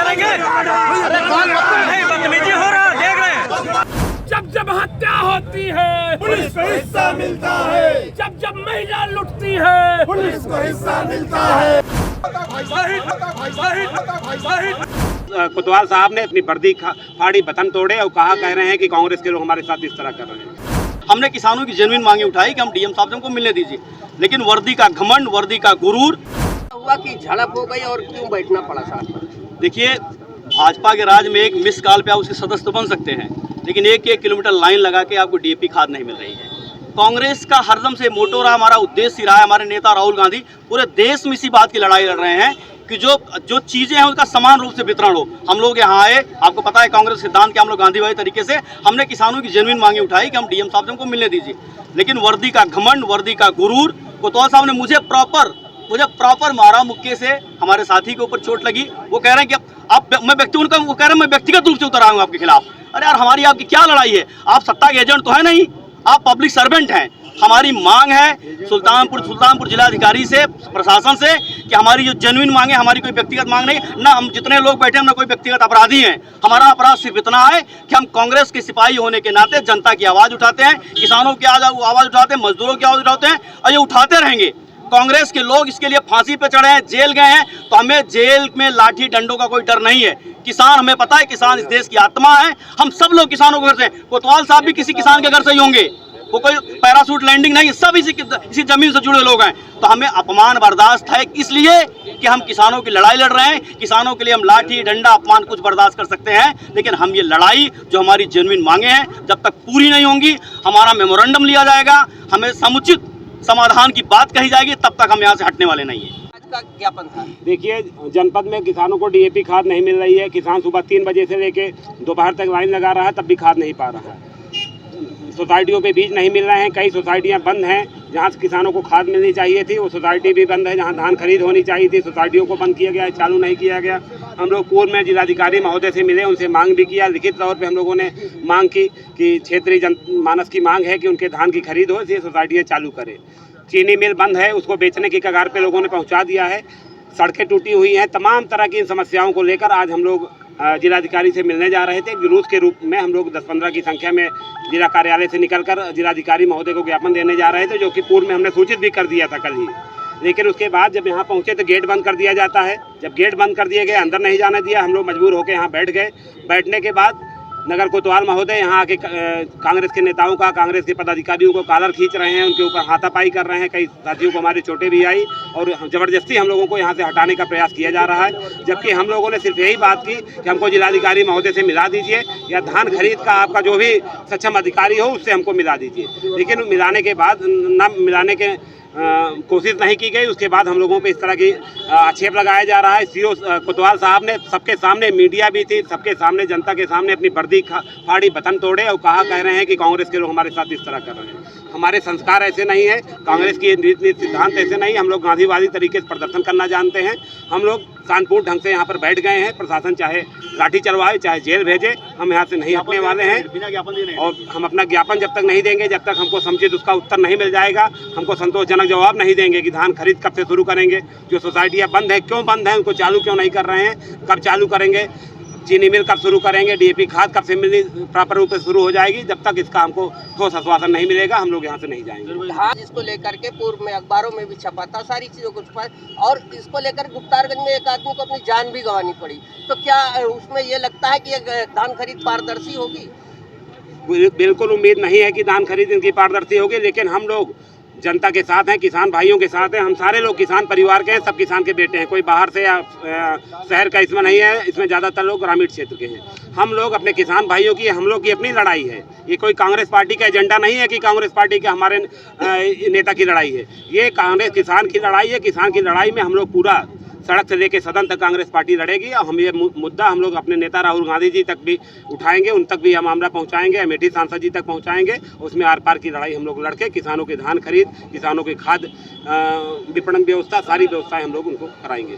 मारेंगे। नहीं, बदतमीजी हो रहा है, देख रहे हैं। जब जब हत्या होती है पुलिस को हिस्सा मिलता है, जब जब महिला लुटती है पुलिस को हिस्सा मिलता है। कोतवाल साहब ने अपनी वर्दी फाड़ी बटन तोड़े और कह रहे हैं कि कांग्रेस के लोग हमारे साथ इस तरह कर रहे हैं। हमने किसानों की जेन्युइन मांगे उठाई कि हम डीएम साहब से हमको मिलने दीजिए, लेकिन वर्दी का घमंड, वर्दी का गुरूर हुआ कि झड़प हो गई और क्यों बैठना पड़ा सड़क पर। देखिए, भाजपा के राज में एक मिस कॉल पे आप उसके सदस्य तो बन सकते हैं, लेकिन 1-1 किलोमीटर लाइन लगा के आपको डीएपी खाद नहीं मिल रही है। कांग्रेस का हरदम से मोटो रहा, हमारा उद्देश्य रहा है, हमारे नेता राहुल गांधी पूरे देश में इसी बात की लड़ाई लड़ रहे हैं कि जो चीज़ें हैं उसका समान रूप से वितरण हो। हम लोग यहाँ आए, आपको पता है कांग्रेस सिद्धांत के हम लोग गांधीवादी तरीके से हमने किसानों की जेन्युइन मांगे उठाई कि हम डीएम साहब से हमको मिलने दीजिए, लेकिन वर्दी का घमंड, वर्दी का गुरूर, कोतवाल साहब ने मुझे प्रॉपर मारा मुक्के से। हमारे साथी के ऊपर चोट लगी। वो कह रहे हैं कि वो कह रहे हैं मैं व्यक्तिगत रूप से उतर आया हूँ आपके खिलाफ। अरे यार, हमारी आपकी क्या लड़ाई है? आप सत्ता के एजेंट तो है नहीं, आप पब्लिक सर्वेंट हैं। हमारी मांग है सुल्तानपुर जिलाधिकारी से, प्रशासन से, कि हमारी जो जेन्युइन मांग है, हमारी कोई व्यक्तिगत मांग नहीं ना। हम जितने लोग बैठे हैं ना कोई व्यक्तिगत अपराधी हैं। हमारा अपराध सिर्फ इतना है कि हम कांग्रेस के सिपाही होने के नाते जनता की आवाज़ उठाते हैं, किसानों की आवाज़ उठाते हैं, मजदूरों की आवाज़ उठाते हैं, और ये उठाते रहेंगे। कांग्रेस के लोग इसके लिए फांसी पे चढ़े हैं, जेल गए हैं, तो हमें जेल में लाठी डंडों का कोई डर नहीं है। किसान, हमें पता है किसान इस देश की आत्मा है। हम सब लोग किसानों के घर से, कोतवाल साहब भी किसी किसान के घर से ही होंगे, वो कोई पैराशूट लैंडिंग नहीं, सब इसी जमीन से जुड़े लोग हैं। तो हमें अपमान बर्दाश्त है इसलिए कि हम किसानों की लड़ाई लड़ रहे हैं। किसानों के लिए हम लाठी डंडा अपमान कुछ बर्दाश्त कर सकते हैं, लेकिन हम ये लड़ाई जो हमारी जेन्युइन मांगे हैं जब तक पूरी नहीं होंगी, हमारा मेमोरेंडम लिया जाएगा, हमें समुचित समाधान की बात कही जाएगी, तब तक हम यहाँ से हटने वाले नहीं हैं। आज का ज्ञापन था। देखिए, जनपद में किसानों को डीएपी खाद नहीं मिल रही है। किसान सुबह 3 बजे से लेके दोपहर तक लाइन लगा रहा है, तब भी खाद नहीं पा रहा है। सोसाइटियों पे बीज नहीं मिल रहे हैं। कई सोसाइटियां बंद हैं जहां किसानों को खाद मिलनी चाहिए थी, वो सोसाइटी भी बंद है। जहां धान खरीद होनी चाहिए थी, सोसाइटियों को बंद किया गया है, चालू नहीं किया गया। हम लोग पूर्व में जिलाधिकारी महोदय से मिले, उनसे मांग भी किया। लिखित तौर पे हम लोगों ने मांग की कि क्षेत्रीय जनमानस की मांग है कि उनके धान की खरीद हो, इसलिए सोसाइटियाँ चालू करें। चीनी मिल बंद है, उसको बेचने की कगार पे लोगों ने पहुंचा दिया है। सड़कें टूटी हुई हैं। तमाम तरह की इन समस्याओं को लेकर आज हम लोग जिलाधिकारी से मिलने जा रहे थे। जुलूस के रूप में हम लोग 10-15 की संख्या में जिला कार्यालय से निकलकर जिलाधिकारी महोदय को ज्ञापन देने जा रहे थे, जो कि पूर्व में हमने सूचित भी कर दिया था कल ही। लेकिन उसके बाद जब यहाँ पहुँचे तो गेट बंद कर दिया जाता है। जब गेट बंद कर दिए गए, अंदर नहीं जाने दिया, हम लोग मजबूर होकर यहाँ बैठ गए। बैठने के बाद नगर कोतवाल महोदय यहाँ आके कांग्रेस के नेताओं का, कांग्रेस के पदाधिकारियों को कॉलर खींच रहे हैं, उनके ऊपर हाथापाई कर रहे हैं। कई साथियों को हमारी चोटें भी आई और ज़बरदस्ती हम लोगों को यहाँ से हटाने का प्रयास किया जा रहा है। जबकि हम लोगों ने सिर्फ यही बात की कि हमको जिलाधिकारी महोदय से मिला दीजिए, या धान खरीद का आपका जो भी सक्षम अधिकारी हो उससे हमको मिला दीजिए। लेकिन मिलाने के बाद न मिलाने के कोशिश नहीं की गई। उसके बाद हम लोगों पे इस तरह की आक्षेप लगाया जा रहा है। सीओ कोतवाल साहब ने सबके सामने, मीडिया भी थी, सबके सामने, जनता के सामने अपनी वर्दी फाड़ी बटन तोड़े और कह रहे हैं कि कांग्रेस के लोग हमारे साथ इस तरह कर रहे हैं। हमारे संस्कार ऐसे नहीं है, कांग्रेस की नीति सिद्धांत ऐसे नहीं। हम लोग गांधीवादी तरीके से प्रदर्शन करना जानते हैं। हम लोग शांतिपूर्ण ढंग से यहाँ पर बैठ गए हैं। प्रशासन चाहे लाठी चलवाए, चाहे जेल भेजे, हम यहाँ से नहीं हटने वाले हैं। और हम अपना ज्ञापन जब तक नहीं देंगे, जब तक हमको समुचित उसका उत्तर नहीं मिल जाएगा, हमको संतोषजनक जवाब नहीं देंगे कि धान खरीद कब से शुरू करेंगे, जो सोसाइटियाँ बंद है क्यों बंद है, उनको चालू क्यों नहीं कर रहे हैं, कब चालू करेंगे, चीनी मिल कब शुरू करेंगे, डीएपी खाद कब से मिलनी प्रॉपर रूप से शुरू हो जाएगी, जब तक इसका हमको ठोस आश्वासन नहीं मिलेगा हम लोग यहाँ से नहीं जाएंगे। धान इसको लेकर के पूर्व में अखबारों में भी छपा था, सारी चीज़ों को छपा, और इसको लेकर गुप्तारगंज में एक आदमी को अपनी जान भी गंवानी पड़ी। तो क्या उसमें ये लगता है कि धान खरीद पारदर्शी होगी? बिल्कुल उम्मीद नहीं है कि धान खरीद इनकी पारदर्शी होगी, लेकिन हम लोग जनता के साथ हैं, किसान भाइयों के साथ हैं। हम सारे लोग किसान परिवार के हैं, सब किसान के बेटे हैं, कोई बाहर से या शहर का इसमें नहीं है। इसमें ज़्यादातर लोग ग्रामीण क्षेत्र के हैं। हम लोग अपने किसान भाइयों की, हम लोग की अपनी लड़ाई है। ये कोई कांग्रेस पार्टी का एजेंडा नहीं है कि कांग्रेस पार्टी के हमारे नेता की लड़ाई है। ये कांग्रेस किसान की लड़ाई है। किसान की लड़ाई में हम लोग पूरा सड़क से लेकर सदन तक कांग्रेस पार्टी लड़ेगी। और हम ये मुद्दा हम लोग अपने नेता राहुल गांधी जी तक भी उठाएंगे, उन तक भी हम मामला पहुंचाएंगे, अमेठी सांसद जी तक पहुंचाएंगे। उसमें आर पार की लड़ाई हम लोग लड़के किसानों के धान खरीद, किसानों की खाद विपणन व्यवस्था, सारी व्यवस्थाएं हम लोग उनको कराएंगे।